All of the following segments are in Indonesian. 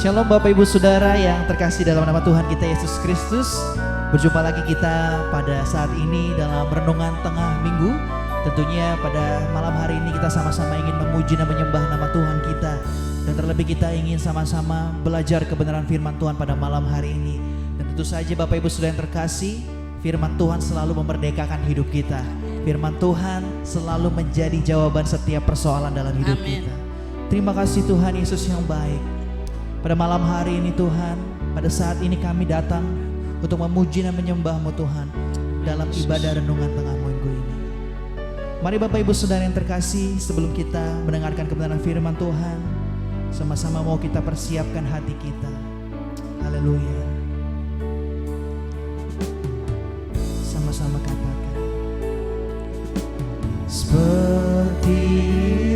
Shalom Bapak Ibu Saudara yang terkasih dalam nama Tuhan kita Yesus Kristus. Berjumpa lagi kita pada saat ini dalam renungan tengah minggu. Tentunya pada malam hari ini kita sama-sama ingin memuji dan menyembah nama Tuhan kita. Dan terlebih kita ingin sama-sama belajar kebenaran firman Tuhan pada malam hari ini. Dan tentu saja Bapak Ibu Saudara yang terkasih, firman Tuhan selalu memerdekakan hidup kita. Firman Tuhan selalu menjadi jawaban setiap persoalan dalam hidup kita. Terima kasih Tuhan Yesus yang baik. Pada malam hari ini Tuhan, pada saat ini kami datang untuk memuji dan menyembah-Mu Tuhan dalam ibadah renungan tengah minggu ini. Mari Bapak Ibu Saudara yang terkasih, sebelum kita mendengarkan kebenaran firman Tuhan, sama-sama mau kita persiapkan hati kita. Haleluya. Sama-sama katakan. Seperti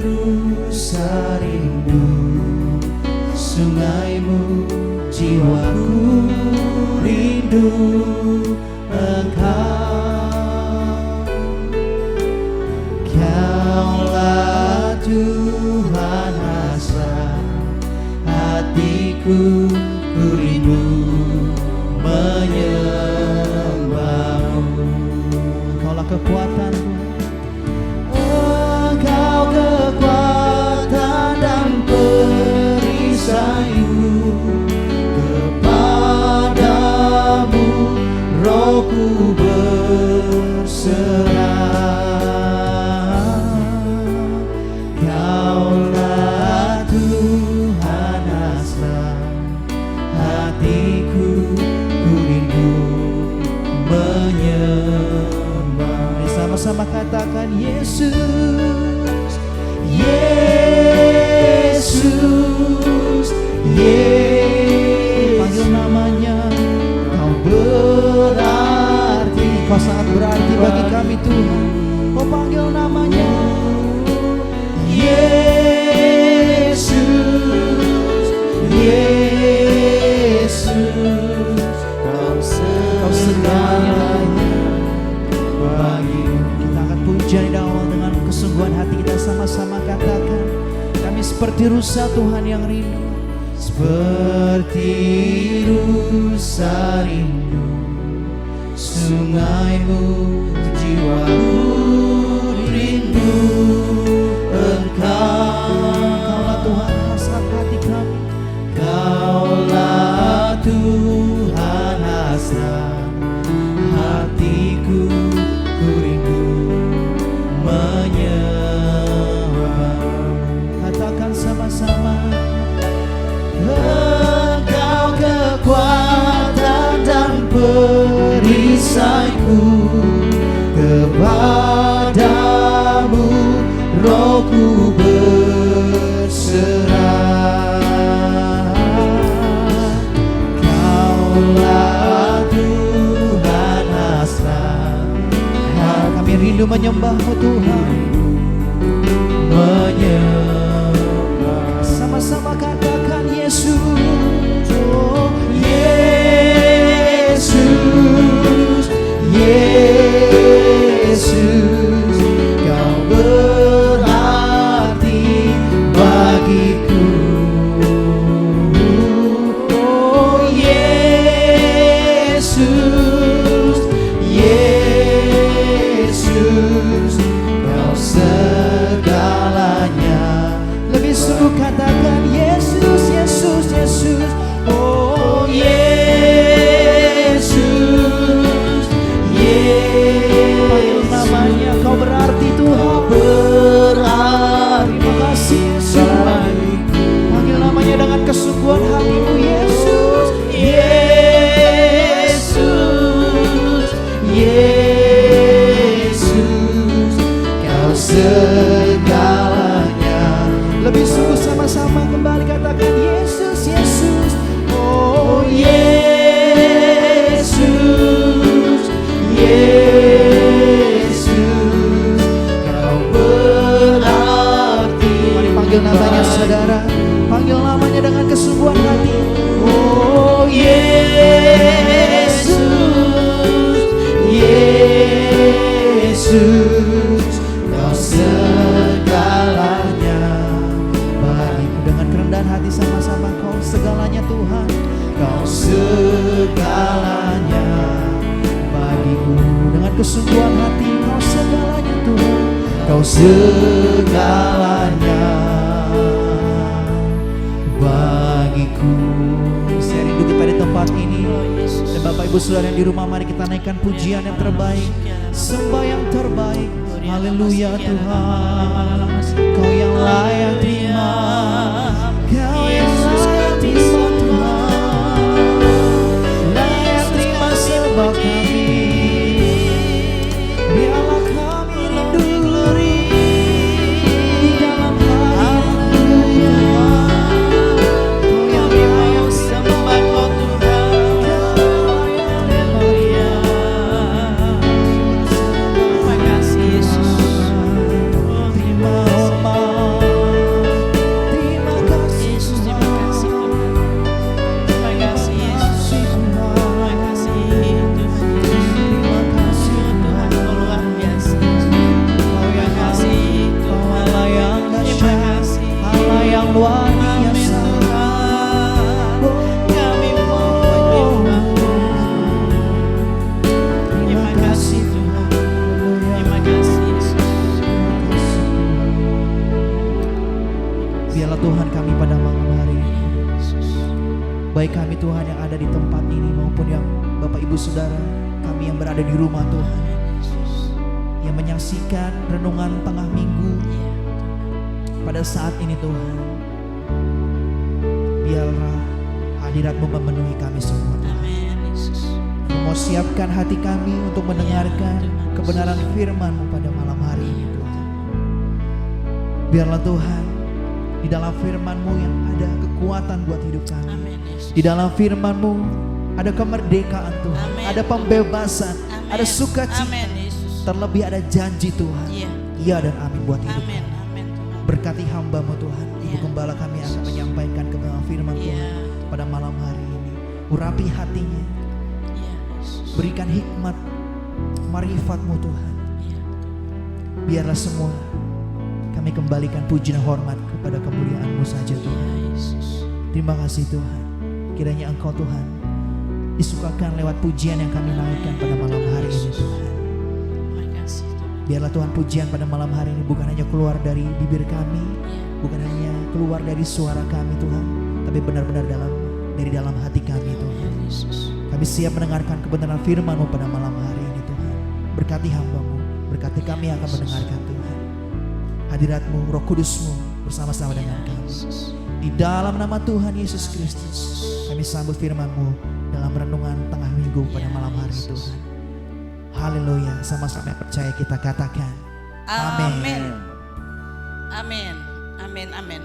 rusa rindu sungaimu, jiwaku rindu Engkau. Kaulah Tuhan hasrat hatiku, ku rindu menyembah-Mu. Kaulah kekuatanku, Engkau kekuatan dan kepadamu rohku berserah. Kaulah Tuhan hasrat hatiku, ku rindu menyembah. Mari sama-sama katakan Yesus, Yesus, Yesus. Panggil namanya, Kau berarti, Kau sangat berarti bagi kami Tuhan. Kau panggil namanya Yesus, Yesus. Kau segalanya bagi. Kita akan pujian di awal dengan kesungguhan hati kita, sama-sama katakan. Kami seperti rusa Tuhan yang rindu, seperti rusa rindu sungaimu, jiwaku rindu Engkau. Kaulah Tuhan hasrat hati kami, Kaulah Tuhan hasrat hatiku, ku rindu menyembah. Katakan sama-sama. Engkau kekuatan dan perisaiku, kepadamu rohku berserah. Kaulah Tuhan hasrat, kami rindu menyembah-Mu Tuhan, menyembah. Sama-sama katakan Yesus, oh Yesus, Yesus. Kau berarti bagiku, oh Yesus, Yesus. Kau segalanya. Lebih sungguh katakan Yesus, Yesus, Yesus. Oh Yesus, Yesus. Panggil namanya, Kau berarti Tuhan, berarti. Terima kasih Yesus. Panggil namanya dengan kesungguhan hatimu, Yesus, Yesus, Yesus. Kau segalanya. Lebih sungguh sama-sama kembali katakan Yesus, Yesus. Oh Yesus, Yesus. Kau berarti. Mari panggil namanya saudara, panggil namanya dengan kesungguhan hati. Oh Yesus, Yesus. Kau segalanya bagiku. Dengan kerendahan hati sama-sama, Kau segalanya kesungguhan hati. Kau segalanya Tuhan, Kau segalanya bagiku. Saya rindu kita di tempat ini. Dan Bapak Ibu Saudara yang di rumah, mari kita naikkan pujian yang terbaik, sembah yang terbaik. Haleluya Tuhan, Kau yang layak terima, Kau yang layak terima Tuhan, layak terima sembah kami. Biarlah kami rindu di dalam hati-Mu. Kau yang layak sembah Kau Tuhan. Haleluya. Terima kasih Yesus. Terima hormat. Terima kasih Yesus. Terima kasih Tuhan. Terima kasih Yesus. Terima kasih Tuhan. Terima kasih Tuhan, Kau luar biasa. Kau yang kasih Tuhan, Allah yang dahsyat, Allah yang luar biasa. Kami menyembah-Mu. Terima kasih Tuhan. Terima kasih Yesus. Biarlah Tuhan kami pada malam hari ini, baik kami Tuhan yang ada di tempat ini maupun yang Bapak Ibu Saudara kami yang berada di rumah Tuhan, yang menyaksikan renungan tengah minggu pada saat ini Tuhan. Biarlah hadirat-Mu memenuhi kami semua Tuhan. Kau mau siapkan hati kami untuk mendengarkan kebenaran firman-Mu pada malam hari ini Tuhan. Biarlah Tuhan, di dalam firman-Mu yang ada kekuatan buat hidup kami. Di dalam firman-Mu ada kemerdekaan Tuhan, ada pembebasan, ada sukacita. Terlebih ada janji Tuhan, iya dan amin buat hidup kami. Berkati hamba-Mu Tuhan, Ibu Gembala kami akan menyampaikan kebenaran firman Tuhan pada malam hari ini. Urapi hatinya, berikan hikmat, marifat-Mu Tuhan. Biarlah semua kami kembalikan puji dan hormat kepada kemuliaan-Mu saja Tuhan. Terima kasih Tuhan, kiranya Engkau Tuhan disukakan lewat pujian yang kami naikkan pada malam hari ini Tuhan. Biarlah Tuhan pujian pada malam hari ini bukan hanya keluar dari bibir kami, bukan hanya keluar dari suara kami Tuhan, tapi benar-benar dari dalam hati kami Tuhan. Kami siap mendengarkan kebenaran firman-Mu pada malam hari ini Tuhan. Berkati hamba-Mu, berkati kami yang akan mendengarkan Tuhan. Hadirat-Mu, Roh Kudus-Mu bersama-sama dengan kami. Di dalam nama Tuhan Yesus Kristus, kami sambut firman-Mu dalam renungan tengah minggu pada malam hari Tuhan. Haleluya, sama-sama percaya kita katakan amin. Amin. Amin. Amin.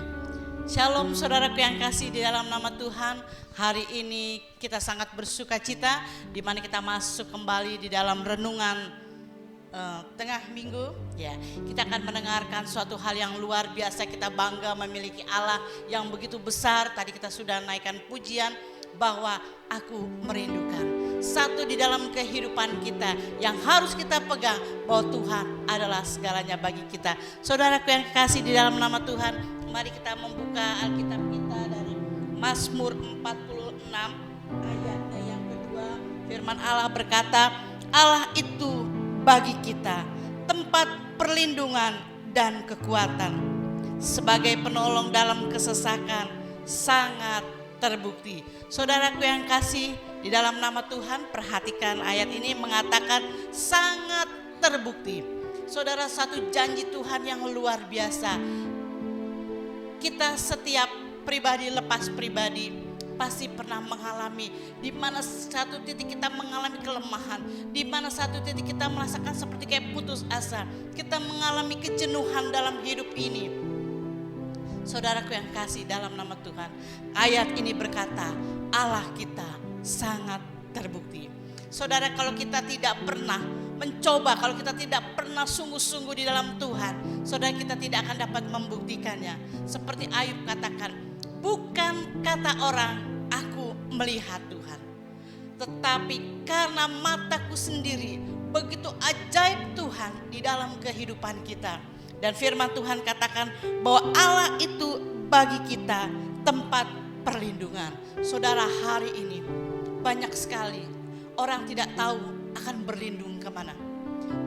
Shalom saudaraku yang kasih di dalam nama Tuhan. Hari ini kita sangat bersuka cita di mana kita masuk kembali di dalam renungan tengah minggu. Ya, kita akan mendengarkan suatu hal yang luar biasa. Kita bangga memiliki Allah yang begitu besar. Tadi kita sudah naikkan pujian bahwa aku merindukan. Satu di dalam kehidupan kita yang harus kita pegang bahwa Tuhan adalah segalanya bagi kita. Saudaraku yang kasih di dalam nama Tuhan, mari kita membuka Alkitab kita dari Mazmur 46 ayatnya yang kedua. Firman Allah berkata, Allah itu bagi kita tempat perlindungan dan kekuatan. Sebagai penolong dalam kesesakan sangat terbukti. Saudaraku yang kasih di dalam nama Tuhan, perhatikan ayat ini mengatakan sangat terbukti. Saudara, satu janji Tuhan yang luar biasa. Kita setiap pribadi lepas pribadi pasti pernah mengalami di mana satu titik kita mengalami kelemahan, di mana satu titik kita merasakan seperti kayak putus asa. Kita mengalami kejenuhan dalam hidup ini. Saudaraku yang kasih dalam nama Tuhan, ayat ini berkata Allah kita sangat terbukti. Saudara, kalau kita tidak pernah mencoba, kalau kita tidak pernah sungguh-sungguh di dalam Tuhan, saudara, kita tidak akan dapat membuktikannya. Seperti Ayub katakan, bukan kata orang aku melihat Tuhan, tetapi karena mataku sendiri begitu ajaib Tuhan di dalam kehidupan kita. Dan firman Tuhan katakan bahwa Allah itu bagi kita tempat perlindungan. Saudara, hari ini banyak sekali orang tidak tahu akan berlindung kemana.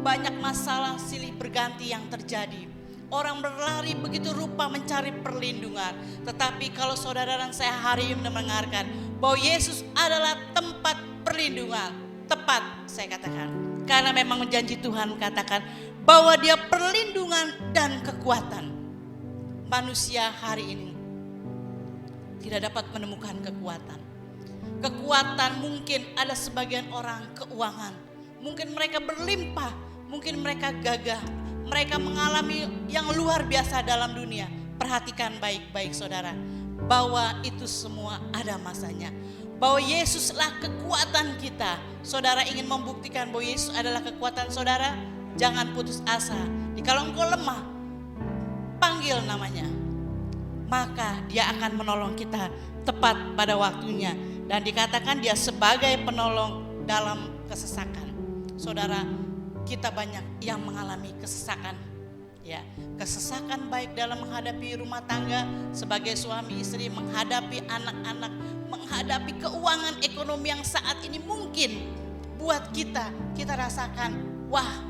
banyak masalah silih berganti yang terjadi. Orang berlari begitu rupa mencari perlindungan. Tetapi kalau saudara dan saya hari ini mendengarkan bahwa Yesus adalah tempat perlindungan, tepat saya katakan. Karena memang janji Tuhan katakan bahwa dia perlindungan dan kekuatan. Manusia hari ini tidak dapat menemukan kekuatan. Kekuatan mungkin ada sebagian orang keuangan. Mungkin mereka berlimpah, mungkin mereka gagah. Mereka mengalami yang luar biasa dalam dunia. Perhatikan baik-baik saudara, bahwa itu semua ada masanya. Bahwa Yesuslah kekuatan kita. Saudara ingin membuktikan bahwa Yesus adalah kekuatan saudara? Jangan putus asa. Kalau engkau lemah, panggil namanya. Maka dia akan menolong kita tepat pada waktunya. Dan dikatakan dia sebagai penolong dalam kesesakan. Saudara, kita banyak yang mengalami kesesakan. Ya, kesesakan baik dalam menghadapi rumah tangga sebagai suami istri, menghadapi anak-anak, menghadapi keuangan ekonomi yang saat ini mungkin buat kita rasakan, wah,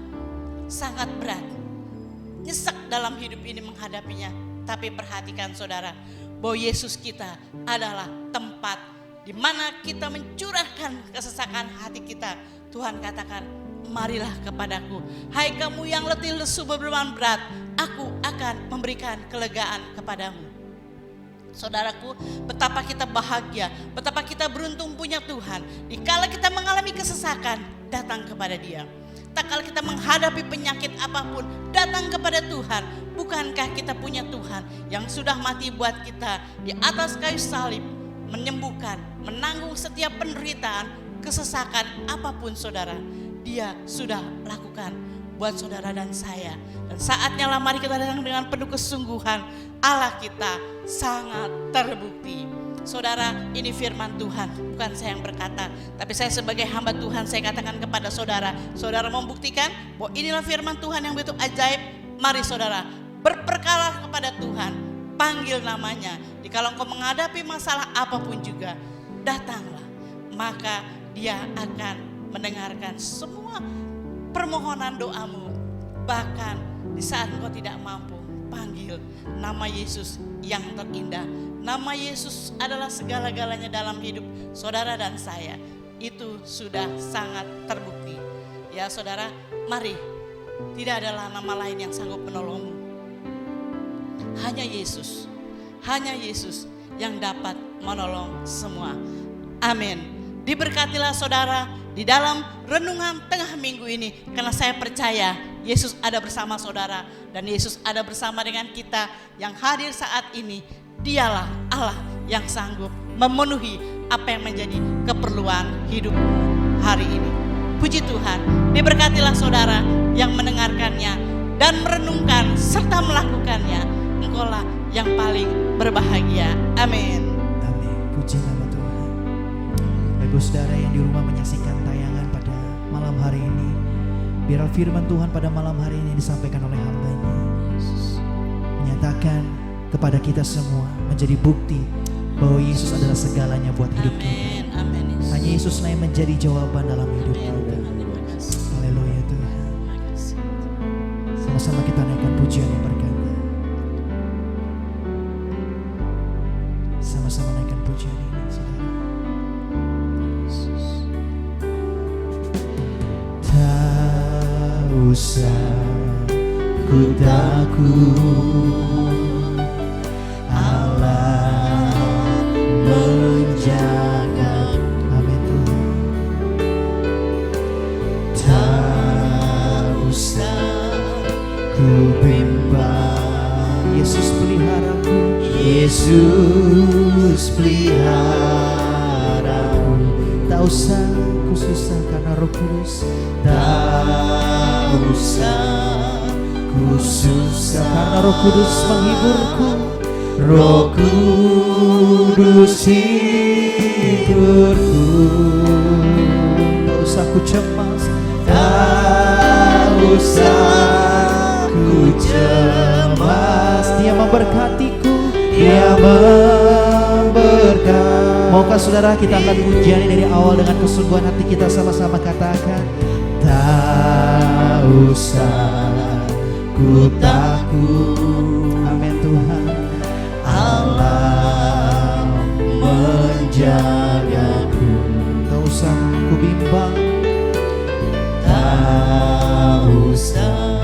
sangat berat. Nyesek dalam hidup ini menghadapinya. Tapi perhatikan saudara, bahwa Yesus kita adalah tempat di mana kita mencurahkan kesesakan hati kita. Tuhan katakan, marilah kepadaku, hai kamu yang letih lesu beban berat, aku akan memberikan kelegaan kepadamu. Saudaraku, betapa kita bahagia, betapa kita beruntung punya Tuhan. Dikala kita mengalami kesesakan, datang kepada Dia. Tak kala kita menghadapi penyakit apapun, datang kepada Tuhan. Bukankah kita punya Tuhan yang sudah mati buat kita di atas kayu salib, menyembuhkan, menanggung setiap penderitaan, kesesakan apapun saudara. Dia sudah lakukan buat saudara dan saya. Dan saatnya lah mari kita datang dengan penuh kesungguhan. Allah kita sangat terbukti. Saudara, ini firman Tuhan, bukan saya yang berkata, tapi saya sebagai hamba Tuhan, saya katakan kepada saudara. Saudara membuktikan bahwa inilah firman Tuhan yang begitu ajaib. Mari saudara, berperkara kepada Tuhan, panggil namanya. Jika engkau menghadapi masalah apapun juga, datanglah, maka Dia akan mendengarkan semua permohonan doamu. Bahkan di saat engkau tidak mampu, panggil nama Yesus yang terindah. Nama Yesus adalah segala-galanya dalam hidup saudara dan saya. Itu sudah sangat terbukti. Ya saudara, mari, tidak adalah nama lain yang sanggup menolongmu. Hanya Yesus yang dapat menolong semua. Amin. Diberkatilah saudara di dalam renungan tengah minggu ini, karena saya percaya Yesus ada bersama saudara dan Yesus ada bersama dengan kita yang hadir saat ini. Dialah Allah yang sanggup memenuhi apa yang menjadi keperluan hidup hari ini. Puji Tuhan, diberkatilah saudara yang mendengarkannya dan merenungkan serta melakukannya. Engkaulah yang paling berbahagia. Amin. Amin. Puji nama Tuhan. Bapak saudara yang di rumah menyaksikan tayangan pada malam hari ini, biar firman Tuhan pada malam hari ini disampaikan oleh hamba-Nya, menyatakan kepada kita semua, menjadi bukti bahwa Yesus adalah segalanya buat hidup kita. Amin. Hanya Yesuslah yang menjadi jawaban dalam hidup kita. Haleluya Tuhan. Sama-sama kita naikkan pujian yang berkata. Sama-sama naikkan pujian ini, saudara. Tak usah ku takut, Allah menjaga. Amin Tuhan. Tak usah ku bimbang, Yesus peliharaku, Yesus peliharaku. Tak usah ku susah karena Roh Kudus. Tak usah ku susah karena Roh Kudus menghiburku. Roh Kudus hiburku. Tak usah ku cemas, tak usah ku cemas. Dia memberkatiku, Dia memberkati. Maukah saudara kita akan pujian dari awal dengan kesungguhan hati kita sama-sama katakan. Tak usah ku takut. Amin Tuhan. Allah menjagaku, tak usah ku bimbang, tak usah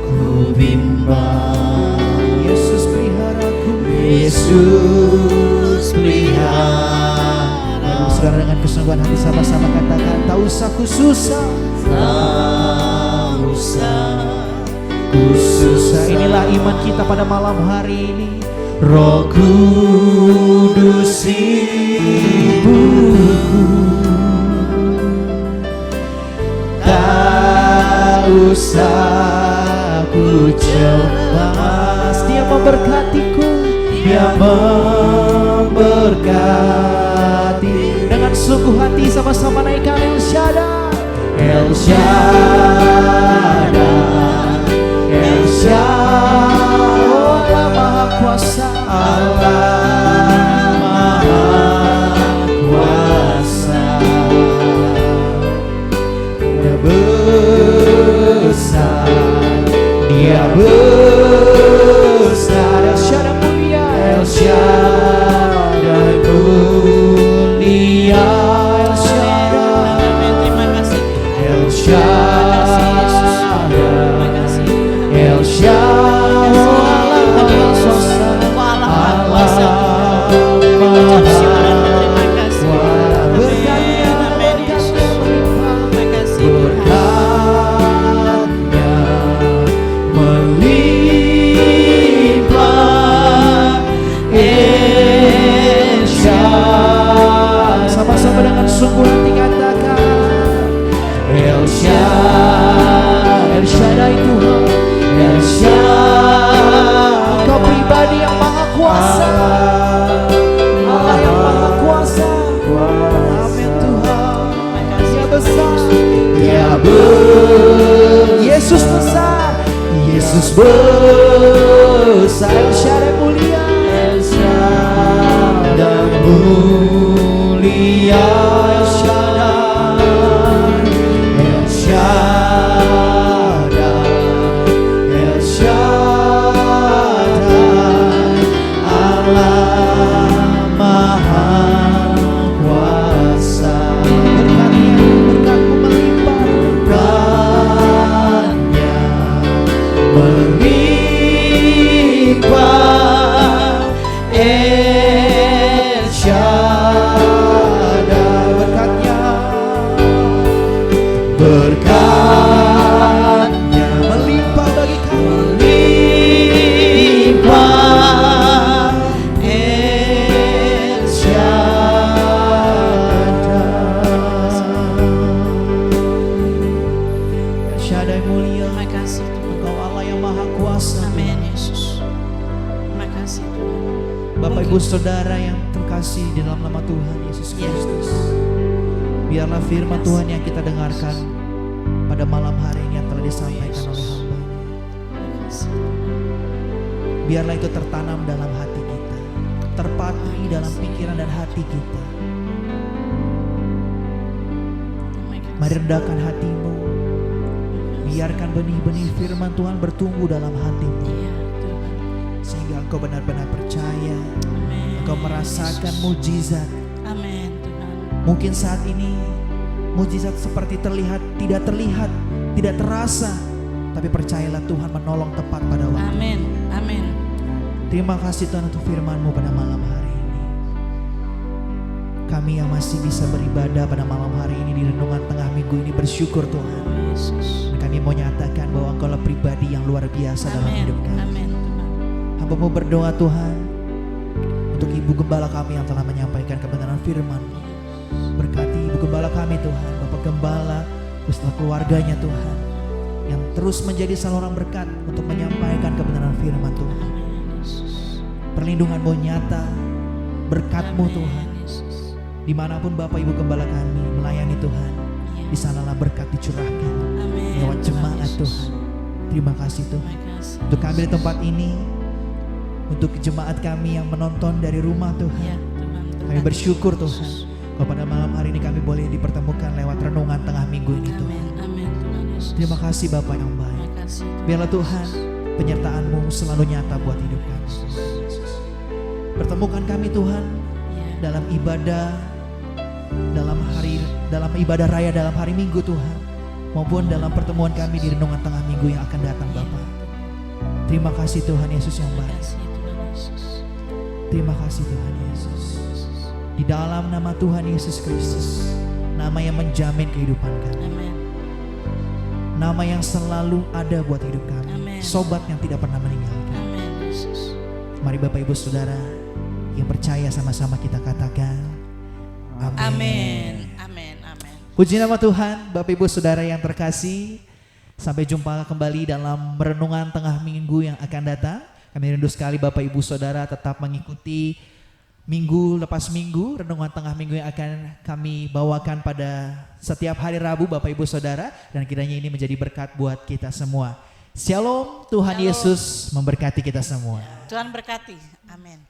ku bimbang. Yesus peliharaku, Yesus pelihara. Saudara dengan kesungguhan hati sama-sama katakan, tak usah ku susah, tak usah ku susah. Inilah iman kita pada malam hari ini. Roh Kudus ibuku, tak usah ku cemas. Dia memberkatiku, Dia memberkati. Dengan sungguh hati sama-sama naikkan El Shaddai, El Shaddai, El Shaddai. Allah Maha Kuasa, Allah Maha Kuasa. Dia besar, Dia besar. El Shaddai mulia, El Shaddai mulia, El Shaddai. Terima kasih. El Shaddai, El Shaddai. Sama-sama dengan sungguh hati katakan, El Shaddai, El Shaddai Tuhan, El Shaddai. Engkau pribadi yang maha kuasa, Allah yang maha kuasa. Amin Tuhan. Dia besar, Dia Yesus besar, Yesus besar. El Shaddai mulia, El Shaddai mulia, El Shaddai, El Shaddai, El Shaddai. Allah Maha Kuasa. Berkatnya, berkatmu melimpah, berkatnya melimpah. El Shaddai, berkatnya, berkatnya melimpah bagi kami, melimpah. El Shaddai, El Shaddai mulia. Terima kasih Tuhan. Engkau Allah yang maha kuasa. Amin Yesus. Terima kasih Tuhan. Bapak Ibu Saudara yang terkasih di dalam nama Tuhan Yesus Kristus, biarlah firman Tuhan yang kita dengarkan pada malam hari ini yang telah disampaikan oleh hamba, Terima kasih. biarlah itu tertanam dalam hati kita, terpatri dalam pikiran dan hati kita. Terima kasih. Mari rendahkan hatimu, biarkan benih-benih firman Tuhan bertumbuh dalam hatimu, Iya Tuhan. sehingga engkau benar-benar percaya, Amin. engkau merasakan mujizat. Amin Tuhan. Mungkin saat ini mujizat seperti terlihat, tidak terasa, tapi percayalah Tuhan menolong tepat pada waktu. Amin. Amin. Terima kasih Tuhan untuk firman-Mu pada malam hari ini. Kami yang masih bisa beribadah pada malam hari ini di renungan tengah minggu ini bersyukur Tuhan. Yesus. Dan kami mau nyatakan bahwa Engkau adalah pribadi yang luar biasa dalam Amin. hidup kami. Amin Tuhan. Hamba-Mu berdoa Tuhan untuk Ibu Gembala kami yang telah menyampaikan kebenaran firman-Mu. Berkati Ibu Gembala kami Tuhan, Bapak Gembala beserta keluarganya Tuhan, yang terus menjadi saluran berkat untuk menyampaikan kebenaran firman Tuhan. Amin Yesus. Perlindungan-Mu nyata, berkat-Mu Amin, Tuhan. Yesus. Dimanapun Bapak Ibu Gembala kami melayani Tuhan, Iya. di sanalah berkat dicurahkan Amin. lewat jemaat Yesus. Tuhan. Terima kasih Tuhan. Terima kasih. Untuk kami di tempat ini, untuk jemaat kami yang menonton dari rumah Tuhan, Ya, Tuhan. kami bersyukur Tuhan, kalau pada malam hari ini kami boleh dipertemukan lewat renungan tengah minggu ini Tuhan. Amin. Amin Tuhan Yesus. Terima kasih Bapa yang baik. Terima kasih. Biarlah Tuhan penyertaan-Mu selalu nyata buat hidup kami. Pertemukan kami Tuhan Ya. dalam ibadah, dalam ibadah raya dalam hari Minggu Tuhan, maupun dalam pertemuan kami di renungan tengah minggu yang akan datang Bapa. Terima kasih Tuhan Yesus yang Terima baik. kasih Tuhan Yesus. Terima kasih Tuhan Yesus. Di dalam nama Tuhan Yesus Kristus, nama yang menjamin kehidupan kami, Amin. nama yang selalu ada buat hidup kami, Amin. sobat yang tidak pernah meninggalkan. Amin Yesus. Mari Bapak Ibu Saudara yang percaya sama-sama kita katakan amin. Amin. Amin. Amin. Puji nama Tuhan. Bapak Ibu Saudara yang terkasih, sampai jumpa kembali dalam renungan tengah minggu yang akan datang. Kami rindu sekali Bapak Ibu Saudara tetap mengikuti minggu lepas minggu, renungan tengah minggu yang akan kami bawakan pada setiap hari Rabu Bapak Ibu Saudara, dan kiranya ini menjadi berkat buat kita semua. Shalom, Tuhan Shalom. Yesus memberkati kita semua. Tuhan berkati. Amin.